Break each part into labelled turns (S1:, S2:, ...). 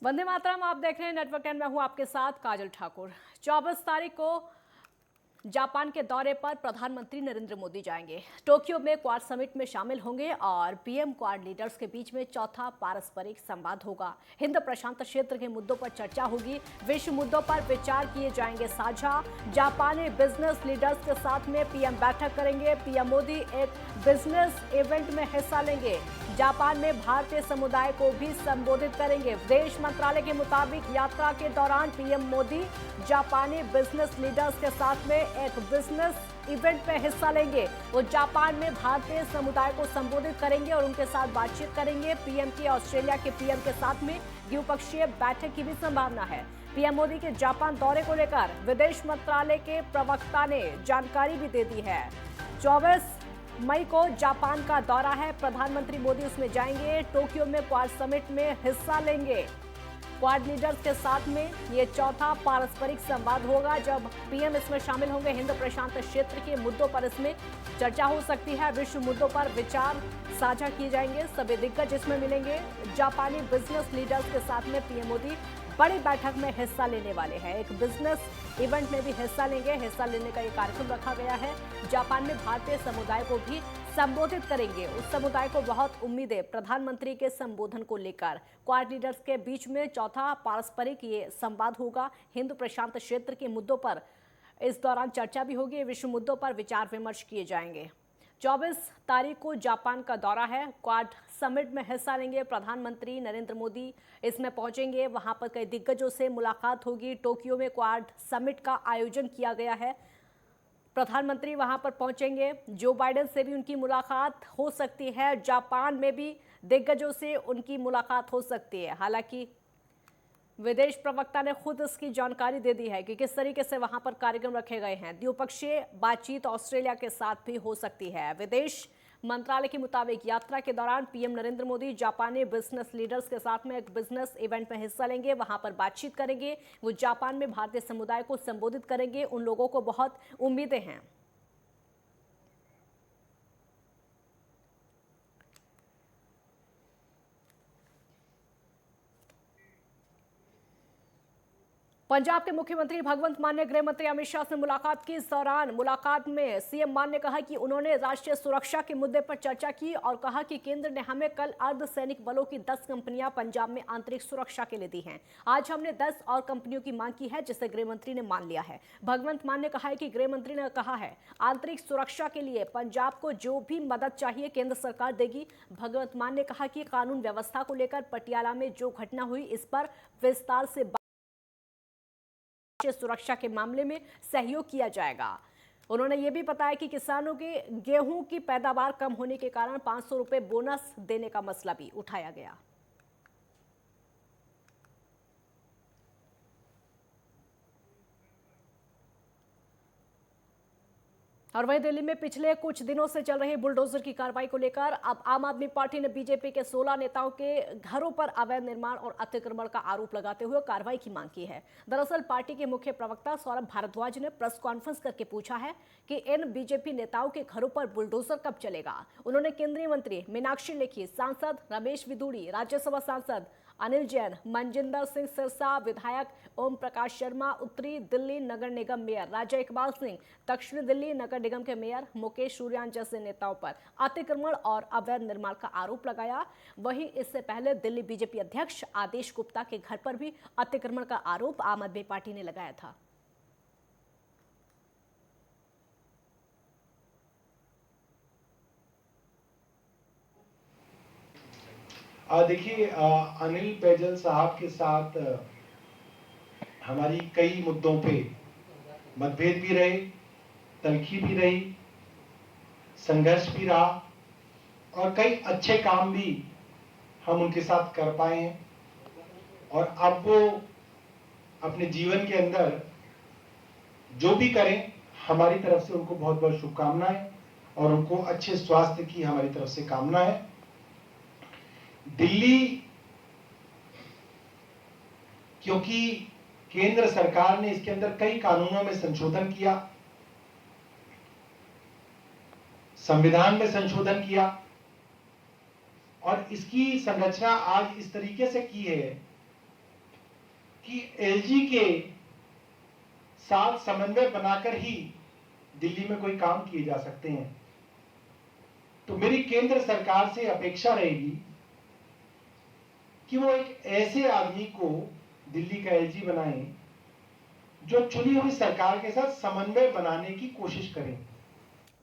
S1: वंदे मातरम। आप देख रहे हैं नेटवर्क 10। मैं हूं आपके साथ काजल ठाकुर। 24 तारीख को जापान के दौरे पर प्रधानमंत्री नरेंद्र मोदी जाएंगे। टोक्यो में क्वाड समिट में शामिल होंगे और पीएम क्वाड लीडर्स के बीच में चौथा पारस्परिक संवाद होगा। हिंद प्रशांत क्षेत्र के मुद्दों पर चर्चा होगी। विश्व मुद्दों पर विचार किए जाएंगे साझा। जापानी बिजनेस लीडर्स के साथ में पीएम बैठक करेंगे। पीएम मोदी एक बिजनेस इवेंट में हिस्सा लेंगे। जापान में भारतीय समुदाय को भी संबोधित करेंगे। विदेश मंत्रालय के मुताबिक यात्रा के दौरान पीएम मोदी जापानी बिजनेस लीडर्स के साथ में एक बिजनेस इवेंट में हिस्सा लेंगे। वो जापान में भारतीय समुदाय को संबोधित करेंगे और उनके साथ बातचीत करेंगे। पीएम की ऑस्ट्रेलिया के पीएम के साथ में द्विपक्षीय बैठक की भी संभावना है। पीएम मोदी के जापान दौरे को लेकर विदेश मंत्रालय के प्रवक्ता ने जानकारी भी दे दी है। 24 मई को जापान का दौरा है। प्रधानमंत्री मोदी उसमें जाएंगे। टोक्यो में क्वाड समिट में हिस्सा लेंगे। क्वाड लीडर्स के साथ में ये चौथा पारस्परिक संवाद होगा जब पीएम इसमें शामिल होंगे। हिंद प्रशांत क्षेत्र के मुद्दों पर इसमें चर्चा हो सकती है। विश्व मुद्दों पर विचार साझा किए जाएंगे। सभी दिग्गज इसमें मिलेंगे। जापानी बिजनेस लीडर्स के साथ में पीएम मोदी बड़ी बैठक में हिस्सा लेने वाले हैं। एक बिजनेस इवेंट में भी हिस्सा लेंगे। हिस्सा लेने का ये कार्यक्रम रखा गया है। जापान में भारतीय समुदाय को भी संबोधित करेंगे। उस समुदाय को बहुत उम्मीद है प्रधानमंत्री के संबोधन को लेकर। क्वाड लीडर्स के बीच में चौथा पारस्परिक ये संवाद होगा। हिंद प्रशांत क्षेत्र के मुद्दों पर इस दौरान चर्चा भी होगी। विश्व मुद्दों पर विचार विमर्श किए जाएंगे। 24 तारीख को जापान का दौरा है। क्वाड समिट में हिस्सा लेंगे प्रधानमंत्री नरेंद्र मोदी। इसमें पहुंचेंगे। वहां पर कई दिग्गजों से मुलाकात होगी। टोक्यो में क्वाड समिट का आयोजन किया गया है। प्रधानमंत्री वहां पर पहुंचेंगे। जो बाइडेन से भी उनकी मुलाकात हो सकती है। जापान में भी दिग्गजों से उनकी मुलाकात हो सकती है। हालांकि विदेश प्रवक्ता ने खुद इसकी जानकारी दे दी है कि किस तरीके से वहां पर कार्यक्रम रखे गए हैं। द्विपक्षीय बातचीत ऑस्ट्रेलिया के साथ भी हो सकती है। विदेश मंत्रालय के मुताबिक यात्रा के दौरान पीएम नरेंद्र मोदी जापानी बिजनेस लीडर्स के साथ में एक बिजनेस इवेंट में हिस्सा लेंगे। वहां पर बातचीत करेंगे। वो जापान में भारतीय समुदाय को संबोधित करेंगे। उन लोगों को बहुत उम्मीदें हैं। पंजाब के मुख्यमंत्री भगवंत मान ने गृह मंत्री अमित शाह से मुलाकात की। इस दौरान मुलाकात में सीएम मान ने कहा कि उन्होंने राष्ट्रीय सुरक्षा के मुद्दे पर चर्चा की और कहा कि केंद्र ने हमें कल अर्धसैनिक बलों की 10 कंपनियां पंजाब में आंतरिक सुरक्षा के लिए दी हैं। आज हमने 10 और कंपनियों की मांग की है, जिसे गृह मंत्री ने मान लिया है। भगवंत मान ने कहा है कि गृह मंत्री ने कहा है आंतरिक सुरक्षा के लिए पंजाब को जो भी मदद चाहिए केंद्र सरकार देगी। भगवंत मान ने कहा कि कानून व्यवस्था को लेकर पटियाला में जो घटना हुई इस पर विस्तार से सुरक्षा के मामले में सहयोग किया जाएगा। उन्होंने ये भी बताया कि किसानों के गेहूं की पैदावार कम होने के कारण 500 रुपए बोनस देने का मसला भी उठाया गया। और वहीं दिल्ली में पिछले कुछ दिनों से चल रही बुलडोजर की कार्रवाई को लेकर अब आम आदमी पार्टी ने बीजेपी के 16 नेताओं के घरों पर अवैध निर्माण और अतिक्रमण का आरोप लगाते हुए कार्रवाई की मांग की है। दरअसल पार्टी के मुख्य प्रवक्ता सौरभ भारद्वाज ने प्रेस कॉन्फ्रेंस करके पूछा है कि इन बीजेपी नेताओं के घरों पर बुलडोजर कब चलेगा। उन्होंने केंद्रीय मंत्री मीनाक्षी लेखी, सांसद रमेश बिधूड़ी, राज्यसभा सांसद अनिल जैन, मनजिंदर सिंह सिरसा, विधायक ओम प्रकाश शर्मा, उत्तरी दिल्ली नगर निगम मेयर राजा इकबाल सिंह, दक्षिणी दिल्ली नगर निगम के मेयर मुकेश सूर्यान जैसे नेताओं पर अतिक्रमण और अवैध निर्माण का आरोप लगाया। वहीं इससे पहले दिल्ली बीजेपी अध्यक्ष आदेश गुप्ता के घर पर भी अतिक्रमण का आरोप आम आदमी पार्टी ने लगाया था।
S2: देखिए, अनिल बैजल साहब के साथ हमारी कई मुद्दों पे मतभेद भी रहे, तलखी भी रही, संघर्ष भी रहा और कई अच्छे काम भी हम उनके साथ कर पाए हैं। और अब वो अपने जीवन के अंदर जो भी करें, हमारी तरफ से उनको बहुत बहुत शुभकामनाएं और उनको अच्छे स्वास्थ्य की हमारी तरफ से कामना है। दिल्ली, क्योंकि केंद्र सरकार ने इसके अंदर कई कानूनों में संशोधन किया, संविधान में संशोधन किया और इसकी संरचना आज इस तरीके से की है कि एलजी के साथ समन्वय बनाकर ही दिल्ली में कोई काम किए जा सकते हैं। तो मेरी केंद्र सरकार से अपेक्षा रहेगी कि वो एक ऐसे आदमी को दिल्ली का एलजी बनाएं जो चुनी हुई सरकार के साथ समन्वय बनाने की कोशिश करें।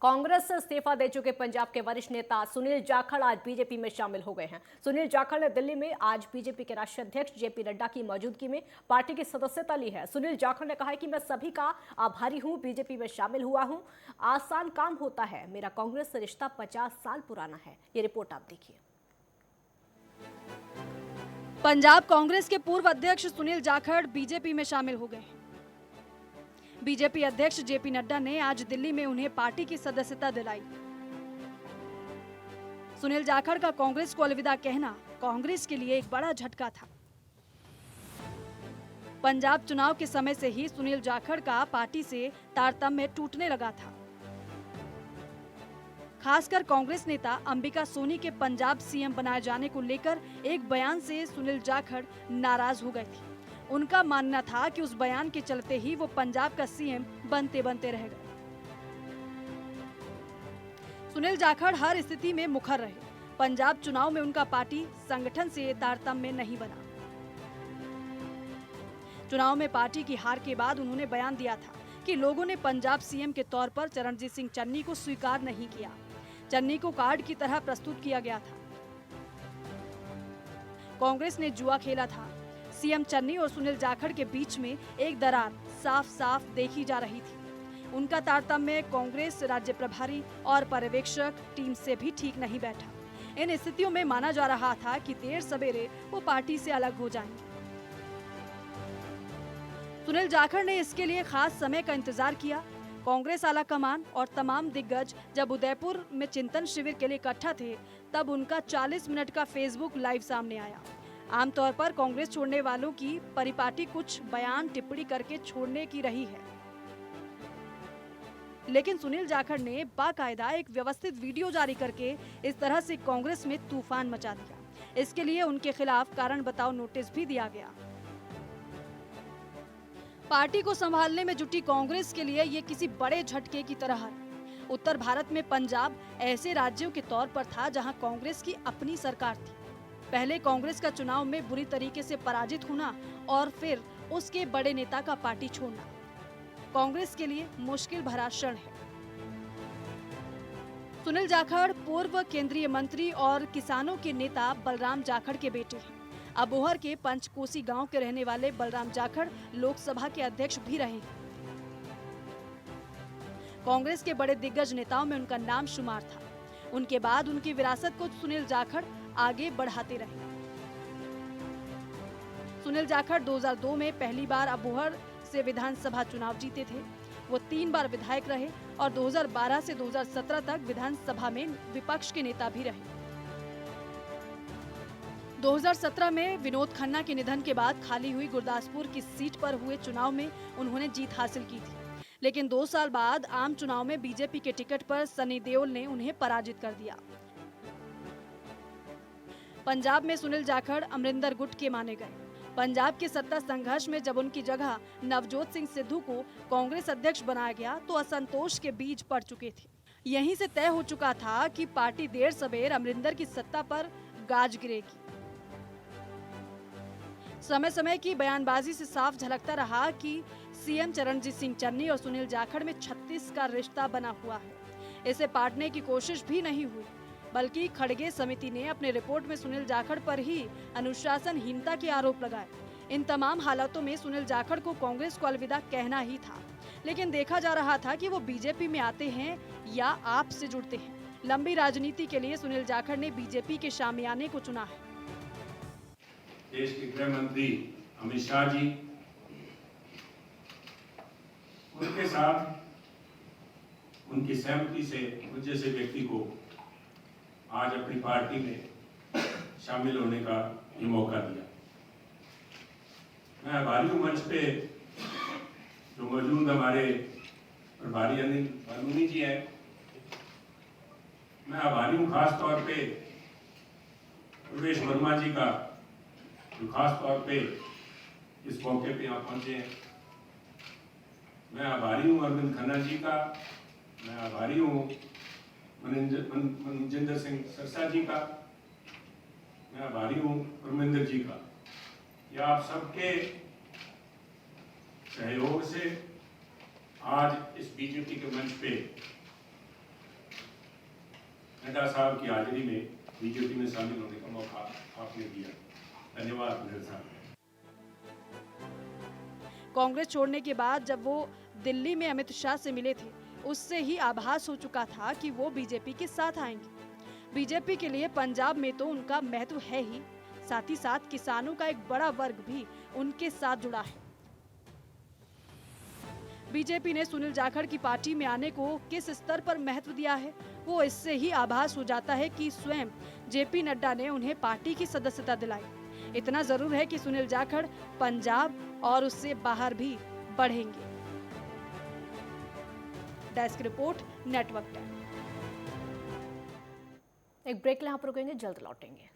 S1: कांग्रेस से इस्तीफा दे चुके पंजाब के वरिष्ठ नेता सुनील जाखड़ आज बीजेपी में शामिल हो गए हैं। सुनील जाखड़ ने दिल्ली में आज बीजेपी के राष्ट्रीय अध्यक्ष जेपी नड्डा की मौजूदगी में पार्टी की सदस्यता ली है। सुनील जाखड़ ने कहा है कि मैं सभी का आभारी हूं, बीजेपी में शामिल हुआ हूं। आसान काम होता है, मेरा कांग्रेस से रिश्ता 50 साल पुराना है। ये रिपोर्ट आप देखिए।
S3: पंजाब कांग्रेस के पूर्व अध्यक्ष सुनील जाखड़ बीजेपी में शामिल हो गए हैं। बीजेपी अध्यक्ष जेपी नड्डा ने आज दिल्ली में उन्हें पार्टी की सदस्यता दिलाई। सुनील जाखड़ का कांग्रेस को अलविदा कहना कांग्रेस के लिए एक बड़ा झटका था। पंजाब चुनाव के समय से ही सुनील जाखड़ का पार्टी से तारतम्य टूटने लगा था। खासकर कांग्रेस नेता अंबिका सोनी के पंजाब सीएम बनाए जाने को लेकर एक बयान से सुनील जाखड़ नाराज हो गए थे। उनका मानना था कि उस बयान के चलते ही वो पंजाब का सीएम बनते बनते रह गए। सुनील जाखड़ हर स्थिति में मुखर रहे। पंजाब चुनाव में उनका पार्टी संगठन से तारतम्य नहीं बना। चुनाव में पार्टी की हार के बाद उन्होंने बयान दिया था कि लोगों ने पंजाब सीएम के तौर पर चरणजीत सिंह चन्नी को स्वीकार नहीं किया। चन्नी को कार्ड की तरह प्रस्तुत किया गया था। कांग्रेस ने जुआ खेला था। सीएम चन्नी और सुनील जाखड़ के बीच में एक दरार साफ साफ देखी जा रही थी। उनका तारतम्य कांग्रेस राज्य प्रभारी और पर्यवेक्षक टीम से भी ठीक नहीं बैठा। इन स्थितियों में माना जा रहा था कि देर सवेरे वो पार्टी से अलग हो जाएंगे। सुनील जाखड़ ने इसके लिए खास समय का इंतजार किया। कांग्रेस आला कमान और तमाम दिग्गज जब उदयपुर में चिंतन शिविर के लिए इकट्ठा थे, तब उनका 40 मिनट का फेसबुक लाइव सामने आया। आमतौर पर कांग्रेस छोड़ने वालों की परिपाटी कुछ बयान टिप्पणी करके छोड़ने की रही है, लेकिन सुनील जाखड़ ने बाकायदा एक व्यवस्थित वीडियो जारी करके इस तरह से कांग्रेस में तूफान मचा दिया। इसके लिए उनके खिलाफ कारण बताओ नोटिस भी दिया गया। पार्टी को संभालने में जुटी कांग्रेस के लिए ये किसी बड़े झटके की तरह है। उत्तर भारत में पंजाब ऐसे राज्यों के तौर पर था जहां कांग्रेस की अपनी सरकार थी। पहले कांग्रेस का चुनाव में बुरी तरीके से पराजित होना और फिर उसके बड़े नेता का पार्टी छोड़ना कांग्रेस के लिए मुश्किल भरा क्षण है। सुनील जाखड़ पूर्व केंद्रीय मंत्री और किसानों के नेता बलराम जाखड़ के बेटे हैं। अबोहर के पंचकोसी गांव के रहने वाले बलराम जाखड़ लोकसभा के अध्यक्ष भी रहे हैं। कांग्रेस के बड़े दिग्गज नेताओं में उनका नाम शुमार था। उनके बाद उनकी विरासत को सुनील जाखड़ आगे बढ़ाते रहे। सुनील जाखड़ 2002 में पहली बार अबोहर से विधानसभा चुनाव जीते थे। वो 3 बार विधायक रहे और 2012 से 2017 तक विधानसभा में विपक्ष के नेता भी रहे। 2017 में विनोद खन्ना के निधन के बाद खाली हुई गुरदासपुर की सीट पर हुए चुनाव में उन्होंने जीत हासिल की थी, लेकिन 2 साल बाद आम चुनाव में बीजेपी के टिकट पर सनी देओल ने उन्हें पराजित कर दिया। पंजाब में सुनील जाखड़ अमरिंदर गुट के माने गए। पंजाब के सत्ता संघर्ष में जब उनकी जगह नवजोत सिंह सिद्धू को कांग्रेस अध्यक्ष बनाया गया तो असंतोष के बीज पड़ चुके थे। यहीं से तय हो चुका था कि पार्टी देर सबेर अमरिंदर की सत्ता पर गाज गिरेगी। समय समय की बयानबाजी से साफ झलकता रहा कि सीएम चरणजीत सिंह चन्नी और सुनील जाखड़ में 36 का रिश्ता बना हुआ है। इसे पाटने की कोशिश भी नहीं हुई, बल्कि खड़गे समिति ने अपने रिपोर्ट में सुनील जाखड़ पर ही अनुशासनहीनता के आरोप लगाए। इन तमाम हालातों में सुनील जाखड़ को कांग्रेस को अलविदा कहना ही था, लेकिन देखा जा रहा था कि वो बीजेपी में आते हैं या आप से जुड़ते हैं। लंबी राजनीति के लिए सुनील जाखड़ ने बीजेपी के शामियाने को चुना है।
S4: देश के गृह मंत्री अमित शाह जी, उनके साथ उनकी सहमति से मुझ जैसे व्यक्ति को आज अपनी पार्टी में शामिल होने का ये मौका दिया। मैं आभारी हूं मंच पे जो मौजूद हमारे प्रभारी अनिल बलूनी जी हैं। मैं आभारी हूं खास तौर पे प्रवेश वर्मा जी का, जो खास तौर पे इस मौके पे यहाँ पहुंचे हैं। मैं आभारी हूँ अरविंद खन्ना जी का, मैं आभारी हूँ मनजिंदर सिंह सरसा जी का, मैं आभारी हूँ परमिंदर जी का कि आप सबके सहयोग से आज इस बीजेपी के मंच पे नड्डा साहब की हाजिरी में बीजेपी में शामिल होने का मौका आपने दिया। धन्यवाद मेरे साहब।
S3: कांग्रेस छोड़ने के बाद जब वो दिल्ली में अमित शाह से मिले थे, उससे ही आभास हो चुका था कि वो बीजेपी के साथ आएंगे। बीजेपी के लिए पंजाब में तो उनका महत्व है ही, साथ ही साथ किसानों का एक बड़ा वर्ग भी उनके साथ जुड़ा है। बीजेपी ने सुनील जाखड़ की पार्टी में आने को किस स्तर पर महत्व दिया है, वो इससे ही आभास हो जाता है कि स्वयं जेपी नड्डा ने उन्हें पार्टी की सदस्यता दिलाई। इतना जरूर है कि सुनील जाखड़ पंजाब और उससे बाहर भी बढ़ेंगे। Desk report, network 10।
S1: एक ब्रेक यहाँ पर रुकेंगे, जल्द लौटेंगे।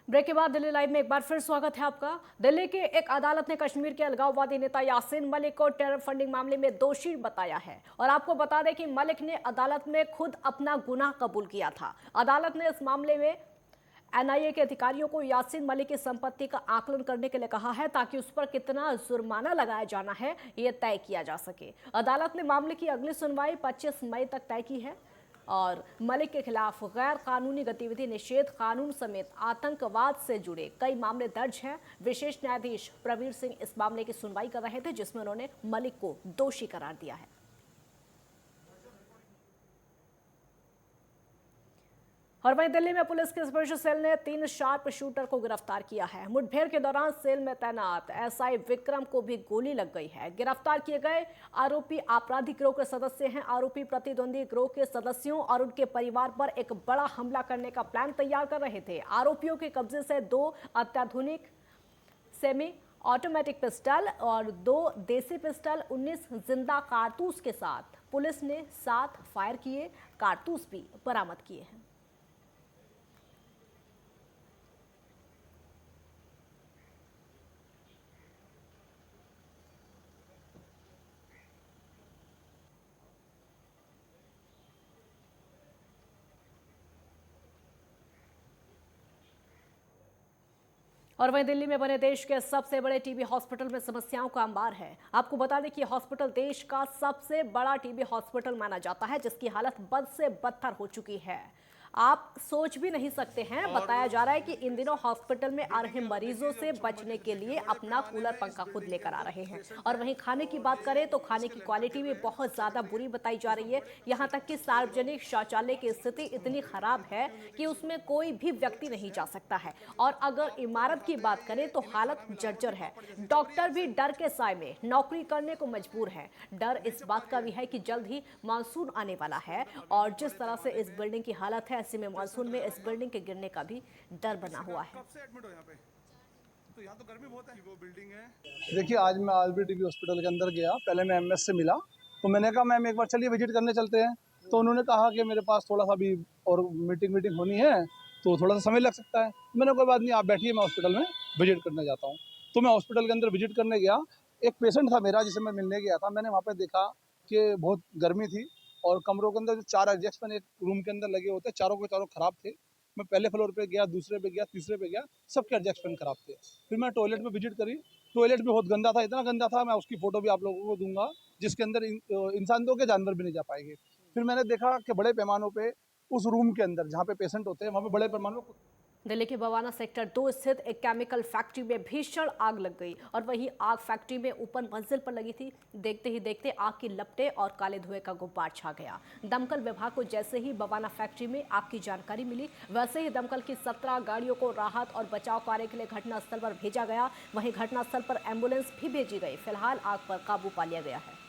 S1: ब्रेक के बाद दिल्ली लाइव में एक बार फिर स्वागत है आपका। दिल्ली की एक अदालत ने कश्मीर के अलगाववादी नेता यासीन मलिक को टेरर फंडिंग मामले में दोषी बताया है और आपको बता दें कि मलिक ने अदालत में खुद अपना गुनाह कबूल किया था। अदालत ने इस मामले में एनआईए के अधिकारियों को यासीन मलिक की संपत्ति का आकलन करने के लिए कहा है ताकि उस पर कितना जुर्माना लगाया जाना है ये तय किया जा सके। अदालत ने मामले की अगली सुनवाई 25 मई तक तय की है और मलिक के खिलाफ गैर कानूनी गतिविधि निषेध कानून समेत आतंकवाद से जुड़े कई मामले दर्ज हैं। विशेष न्यायाधीश प्रवीर सिंह इस मामले की सुनवाई कर रहे थे जिसमें उन्होंने मलिक को दोषी करार दिया है। और वहीं दिल्ली में पुलिस के स्पेशल सेल ने 3 शार्प शूटर को गिरफ्तार किया है। मुठभेड़ के दौरान सेल में तैनात एसआई विक्रम को भी गोली लग गई है। गिरफ्तार किए गए आरोपी आपराधिक गिरोह के सदस्य हैं। आरोपी प्रतिद्वंदी गिरोह के सदस्यों और उनके परिवार पर एक बड़ा हमला करने का प्लान तैयार कर रहे थे। आरोपियों के कब्जे से 2 अत्याधुनिक सेमी ऑटोमेटिक पिस्टल और 2 देसी पिस्टल 19 जिंदा कारतूस के साथ पुलिस ने 7 फायर किए कारतूस भी बरामद किए हैं। और वहीं दिल्ली में बने देश के सबसे बड़े टीबी हॉस्पिटल में समस्याओं का अंबार है। आपको बता दें कि हॉस्पिटल देश का सबसे बड़ा टीबी हॉस्पिटल माना जाता है जिसकी हालत बद से बदतर हो चुकी है। आप सोच भी नहीं सकते हैं। बताया जा रहा है कि इन दिनों हॉस्पिटल में आ रहे मरीजों से बचने के लिए अपना कूलर पंखा खुद लेकर आ रहे हैं। और वहीं खाने की बात करें तो खाने की क्वालिटी भी बहुत ज्यादा बुरी बताई जा रही है। यहाँ तक कि सार्वजनिक शौचालय की स्थिति इतनी खराब है कि उसमें कोई भी व्यक्ति नहीं जा सकता है। और अगर इमारत की बात करें तो हालत जर्जर है। डॉक्टर भी डर के साए में नौकरी करने को मजबूर है। डर इस बात का भी है कि जल्द ही मानसून आने वाला है और जिस तरह से इस बिल्डिंग की हालत है ऐसे में मानसून में इस बिल्डिंग के गिरने का भी डर बना हुआ है।
S5: तो यहाँ तो गर्मी बहुत है, वो बिल्डिंग है।
S6: देखिए आज मैं आलबी टीबी हॉस्पिटल के अंदर गया, पहले मैं एमएस से मिला तो मैंने कहा मैम एक बार चलिए विजिट करने चलते हैं। तो उन्होंने कहा कि मेरे पास थोड़ा सा भी और मीटिंग होनी है तो थोड़ा सा समय लग सकता है। मैंने कोई बात नहीं, आप बैठिए, मैं हॉस्पिटल में विजिट करने जाता हूँ। तो मैं हॉस्पिटल के अंदर विजिट करने गया। एक पेशेंट था मेरा जिसे मैं मिलने गया था। मैंने वहाँ पर देखा कि बहुत गर्मी थी और कमरों के अंदर जो 4 एडजस्टमेंट एक रूम के अंदर लगे होते चारों के चारों खराब थे। मैं पहले फ्लोर पे गया, दूसरे पे गया, तीसरे पे गया, सबके एडजस्टमेंट खराब थे। फिर मैं टॉयलेट में विजिट करी, टॉयलेट भी बहुत गंदा था, इतना गंदा था मैं उसकी फोटो भी आप लोगों को दूंगा जिसके अंदर इंसान तो के जानवर भी नहीं जा पाएंगे। फिर मैंने देखा कि बड़े पैमानों पे उस रूम के अंदर जहाँ पे पेशेंट होते हैं वहाँ पे बड़े पैमानों पर
S1: दिल्ली के बवाना सेक्टर 2 स्थित एक केमिकल फैक्ट्री में भीषण आग लग गई और वही आग फैक्ट्री में ऊपर मंजिल पर लगी थी। देखते ही देखते आग की लपटें और काले धुएं का गुब्बार छा गया। दमकल विभाग को जैसे ही बवाना फैक्ट्री में आग की जानकारी मिली वैसे ही दमकल की 17 गाड़ियों को राहत और बचाव कार्य के लिए घटनास्थल पर भेजा गया। वहीं घटनास्थल पर एम्बुलेंस भी भेजी गई। फिलहाल आग पर काबू पा लिया गया है।